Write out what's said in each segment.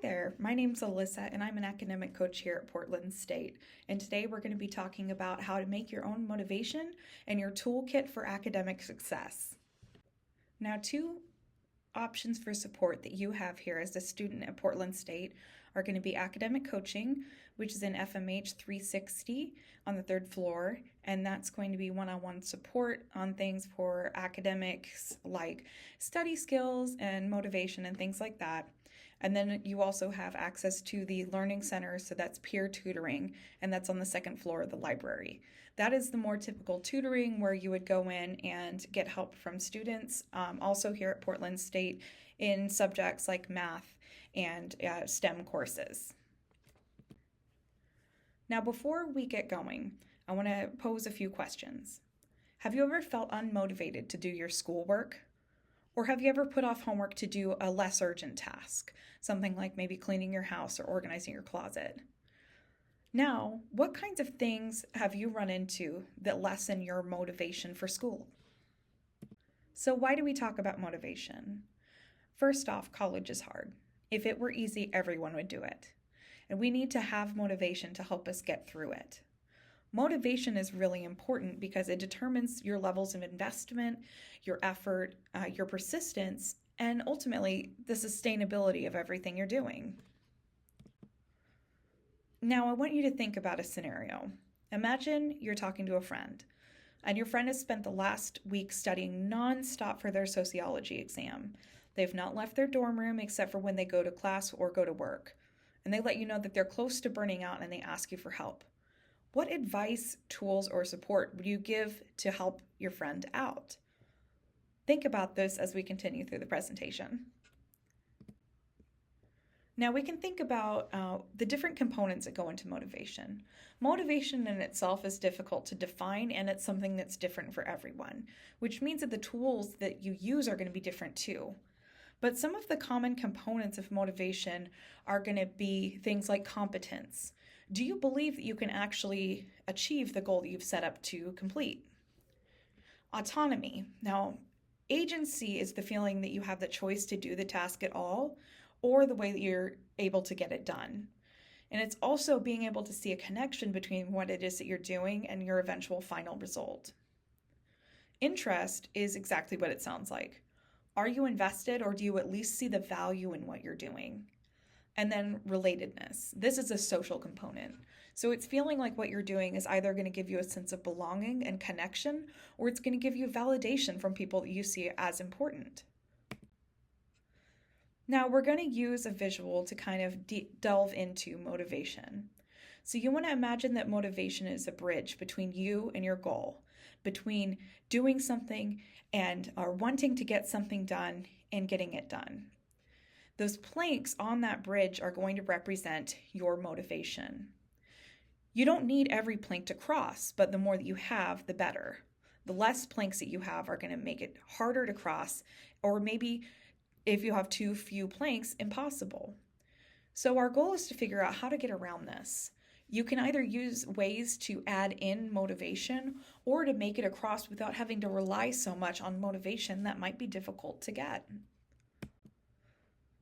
there, my name's Alyssa and I'm an academic coach here at Portland State. And today we're going to be talking about how to make your own motivation and your toolkit for academic success. Now, two options for support that you have here as a student at Portland State are going to be academic coaching, which is in FMH 360 on the third floor, and that's going to be one-on-one support on things for academics like study skills and motivation and things like that. And then you also have access to the Learning Center, so that's peer tutoring, and that's on the second floor of the library. That is the more typical tutoring where you would go in and get help from students, also here at Portland State in subjects like math and STEM courses. Now, before we get going, I want to pose a few questions. Have you ever felt unmotivated to do your schoolwork? Or have you ever put off homework to do a less urgent task, something like maybe cleaning your house or organizing your closet? Now, what kinds of things have you run into that lessen your motivation for school? So why do we talk about motivation? First off, college is hard. If it were easy, everyone would do it. And we need to have motivation to help us get through it. Motivation is really important because it determines your levels of investment, your effort, your persistence, and ultimately the sustainability of everything you're doing. Now, I want you to think about a scenario. Imagine you're talking to a friend, and your friend has spent the last week studying nonstop for their sociology exam. They've not left their dorm room except for when they go to class or go to work. And they let you know that they're close to burning out and they ask you for help. What advice, tools, or support would you give to help your friend out? Think about this as we continue through the presentation. Now we can think about the different components that go into motivation. Motivation in itself is difficult to define, and it's something that's different for everyone, which means that the tools that you use are going to be different too. But some of the common components of motivation are going to be things like competence. Do you believe that you can actually achieve the goal that you've set up to complete? Autonomy. Now, agency is the feeling that you have the choice to do the task at all, or the way that you're able to get it done. And it's also being able to see a connection between what it is that you're doing and your eventual final result. Interest is exactly what it sounds like. Are you invested, or do you at least see the value in what you're doing? And then relatedness. This is a social component. So it's feeling like what you're doing is either going to give you a sense of belonging and connection, or it's going to give you validation from people that you see as important. Now we're going to use a visual to kind of delve into motivation. So you want to imagine that motivation is a bridge between you and your goal, between doing something or wanting to get something done and getting it done. Those planks on that bridge are going to represent your motivation. You don't need every plank to cross, but the more that you have, the better. The less planks that you have are going to make it harder to cross, or maybe if you have too few planks, impossible. So our goal is to figure out how to get around this. You can either use ways to add in motivation or to make it across without having to rely so much on motivation that might be difficult to get.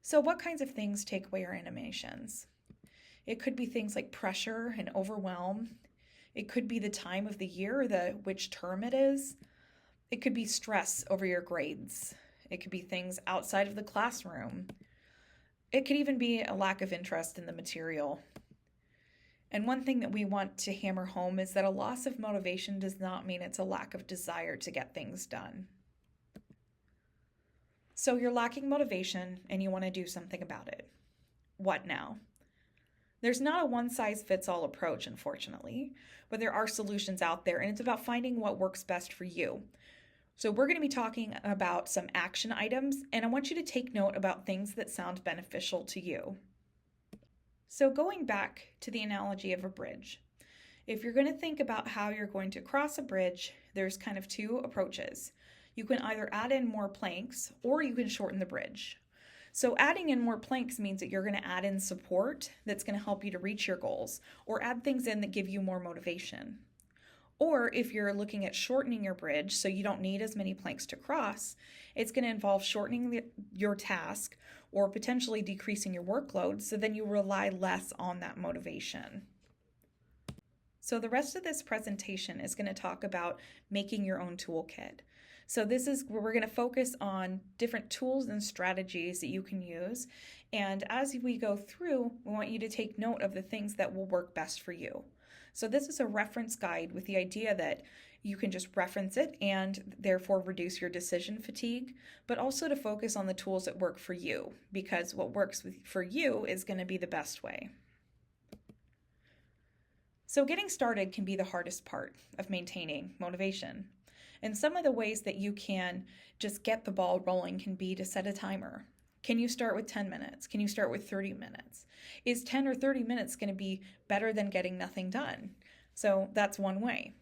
So what kinds of things take away our animations? It could be things like pressure and overwhelm. It could be the time of the year, which term it is. It could be stress over your grades. It could be things outside of the classroom. It could even be a lack of interest in the material. And one thing that we want to hammer home is that a loss of motivation does not mean it's a lack of desire to get things done. So you're lacking motivation and you want to do something about it. What now? There's not a one-size-fits-all approach, unfortunately, but there are solutions out there, and it's about finding what works best for you. So we're going to be talking about some action items, and I want you to take note about things that sound beneficial to you. So going back to the analogy of a bridge, if you're going to think about how you're going to cross a bridge, there's kind of two approaches. You can either add in more planks or you can shorten the bridge. So adding in more planks means that you're going to add in support that's going to help you to reach your goals, or add things in that give you more motivation. Or if you're looking at shortening your bridge so you don't need as many planks to cross, it's going to involve shortening your task or potentially decreasing your workload, so then you rely less on that motivation. So the rest of this presentation is going to talk about making your own toolkit. So this is where we're going to focus on different tools and strategies that you can use. And as we go through, we want you to take note of the things that will work best for you. So this is a reference guide with the idea that you can just reference it and therefore reduce your decision fatigue, but also to focus on the tools that work for you, because what works for you is going to be the best way. So getting started can be the hardest part of maintaining motivation. And some of the ways that you can just get the ball rolling can be to set a timer. Can you start with 10 minutes? Can you start with 30 minutes? Is 10 or 30 minutes going to be better than getting nothing done? So that's one way.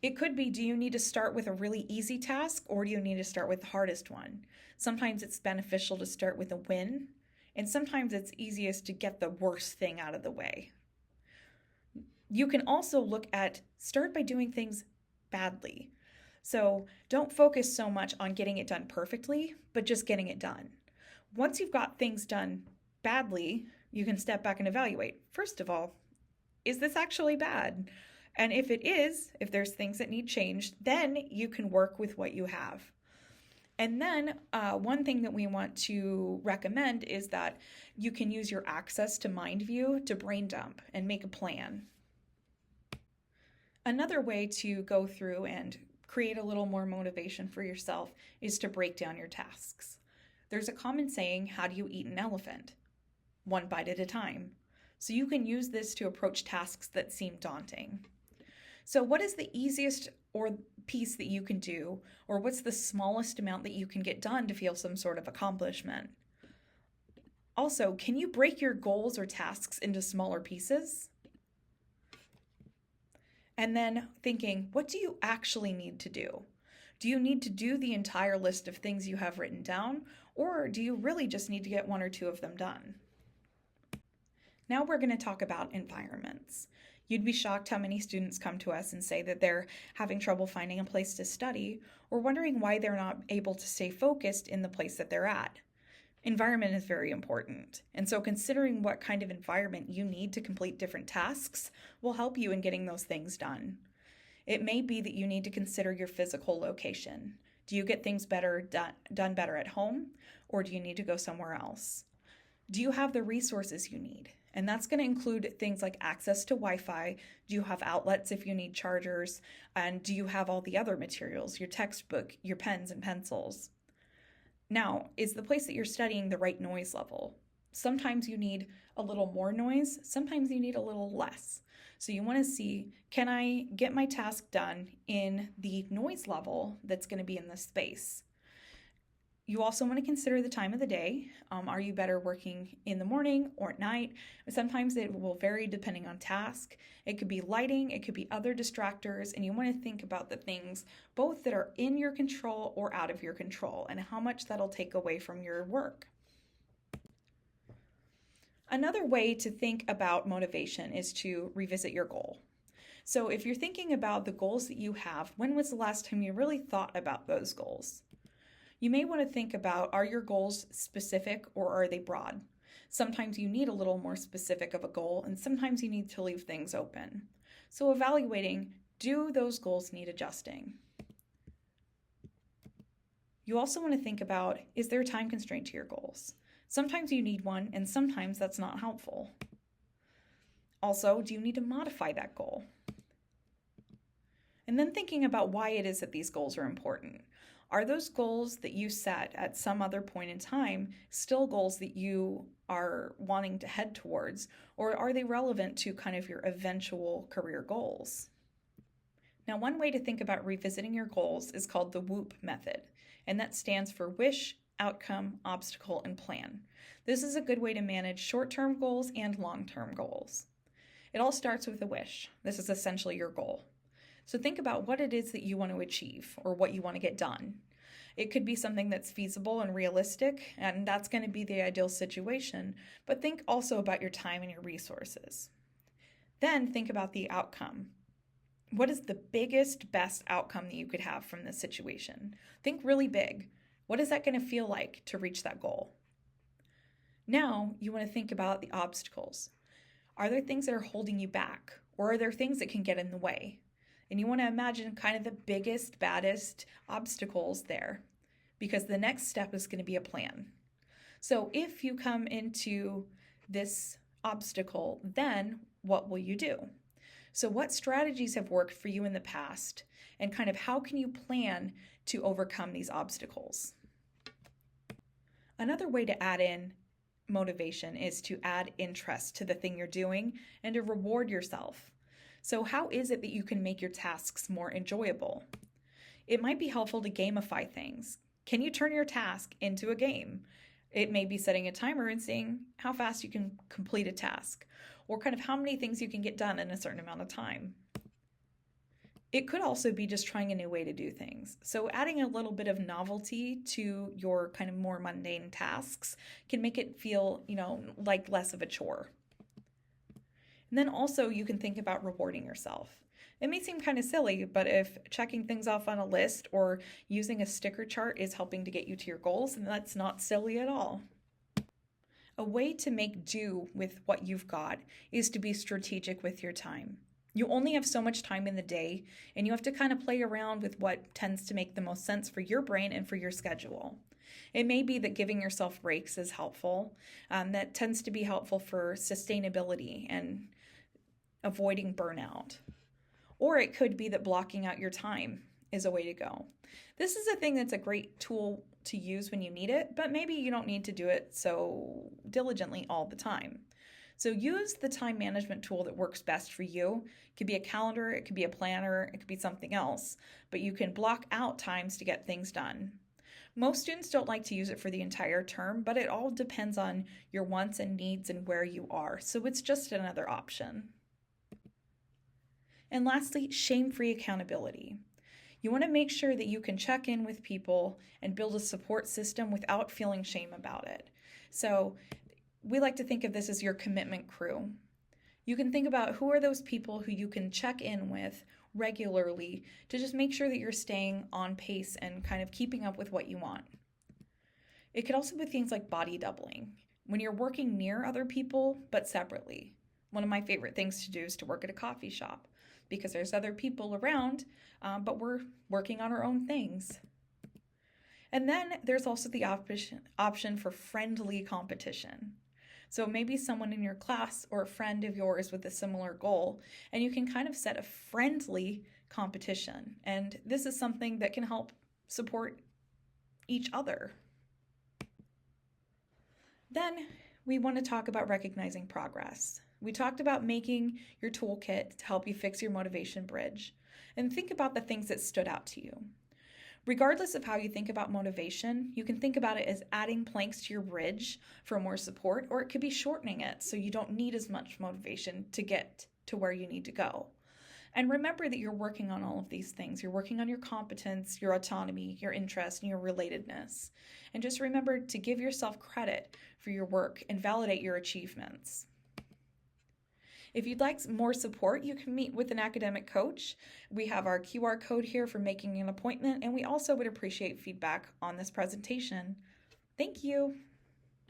It could be, do you need to start with a really easy task, or do you need to start with the hardest one? Sometimes it's beneficial to start with a win, and sometimes it's easiest to get the worst thing out of the way. You can also look at start by doing things badly. So don't focus so much on getting it done perfectly, but just getting it done. Once you've got things done badly, you can step back and evaluate. First of all, is this actually bad? And if it is, if there's things that need changed, then you can work with what you have. And then one thing that we want to recommend is that you can use your access to MindView to brain dump and make a plan. Another way to go through and create a little more motivation for yourself is to break down your tasks. There's a common saying, how do you eat an elephant? One bite at a time. So you can use this to approach tasks that seem daunting. So what is the easiest or piece that you can do, or what's the smallest amount that you can get done to feel some sort of accomplishment? Also, can you break your goals or tasks into smaller pieces? And then thinking, what do you actually need to do? Do you need to do the entire list of things you have written down, or do you really just need to get one or two of them done? Now we're going to talk about environments. You'd be shocked how many students come to us and say that they're having trouble finding a place to study, or wondering why they're not able to stay focused in the place that they're at. Environment is very important, and so considering what kind of environment you need to complete different tasks will help you in getting those things done. It may be that you need to consider your physical location. Do you get things done better at home, or do you need to go somewhere else? Do you have the resources you need? And that's going to include things like access to Wi-Fi. Do you have outlets if you need chargers? And do you have all the other materials, your textbook, your pens and pencils? Now, is the place that you're studying the right noise level? Sometimes you need a little more noise, sometimes you need a little less. So you want to see, can I get my task done in the noise level that's going to be in this space? You also want to consider the time of the day. Are you better working in the morning or at night? Sometimes it will vary depending on task. It could be lighting, it could be other distractors, and you want to think about the things both that are in your control or out of your control and how much that'll take away from your work. Another way to think about motivation is to revisit your goal. So if you're thinking about the goals that you have, when was the last time you really thought about those goals? You may want to think about, are your goals specific or are they broad? Sometimes you need a little more specific of a goal, and sometimes you need to leave things open. So evaluating, do those goals need adjusting? You also want to think about, is there a time constraint to your goals? Sometimes you need one, and sometimes that's not helpful. Also, do you need to modify that goal? And then thinking about why it is that these goals are important. Are those goals that you set at some other point in time still goals that you are wanting to head towards, or are they relevant to kind of your eventual career goals? Now, one way to think about revisiting your goals is called the WOOP method, and that stands for wish, outcome, obstacle, and plan. This is a good way to manage short-term goals and long-term goals. It all starts with a wish. This is essentially your goal. So think about what it is that you want to achieve or what you want to get done. It could be something that's feasible and realistic, and that's going to be the ideal situation, but think also about your time and your resources. Then think about the outcome. What is the biggest, best outcome that you could have from this situation? Think really big. What is that going to feel like to reach that goal? Now you want to think about the obstacles. Are there things that are holding you back? Or are there things that can get in the way? And you want to imagine kind of the biggest, baddest obstacles there, because the next step is going to be a plan. So if you come into this obstacle, then what will you do? So what strategies have worked for you in the past, and kind of how can you plan to overcome these obstacles? Another way to add in motivation is to add interest to the thing you're doing and to reward yourself. So how is it that you can make your tasks more enjoyable? It might be helpful to gamify things. Can you turn your task into a game? It may be setting a timer and seeing how fast you can complete a task, or kind of how many things you can get done in a certain amount of time. It could also be just trying a new way to do things. So adding a little bit of novelty to your kind of more mundane tasks can make it feel, like less of a chore. And then also you can think about rewarding yourself. It may seem kind of silly, but if checking things off on a list or using a sticker chart is helping to get you to your goals, then that's not silly at all. A way to make do with what you've got is to be strategic with your time. You only have so much time in the day, and you have to kind of play around with what tends to make the most sense for your brain and for your schedule. It may be that giving yourself breaks is helpful. That tends to be helpful for sustainability and avoiding burnout. Or it could be that blocking out your time is a way to go. This is a thing that's a great tool to use when you need it, but maybe you don't need to do it so diligently all the time. So use the time management tool that works best for you. It could be a calendar, it could be a planner, it could be something else, but you can block out times to get things done. Most students don't like to use it for the entire term, but it all depends on your wants and needs and where you are. So it's just another option. And lastly, shame-free accountability. You want to make sure that you can check in with people and build a support system without feeling shame about it. So we like to think of this as your commitment crew. You can think about who are those people who you can check in with regularly to just make sure that you're staying on pace and kind of keeping up with what you want. It could also be things like body doubling, when you're working near other people but separately. One of my favorite things to do is to work at a coffee shop because there's other people around, but we're working on our own things. And then there's also the option for friendly competition. So maybe someone in your class or a friend of yours with a similar goal, and you can kind of set a friendly competition. And this is something that can help support each other. Then we want to talk about recognizing progress. We talked about making your toolkit to help you fix your motivation bridge. And think about the things that stood out to you. Regardless of how you think about motivation, you can think about it as adding planks to your bridge for more support, or it could be shortening it so you don't need as much motivation to get to where you need to go. And remember that you're working on all of these things. You're working on your competence, your autonomy, your interest, and your relatedness. And just remember to give yourself credit for your work and validate your achievements. If you'd like more support, you can meet with an academic coach. We have our QR code here for making an appointment, and we also would appreciate feedback on this presentation. Thank you.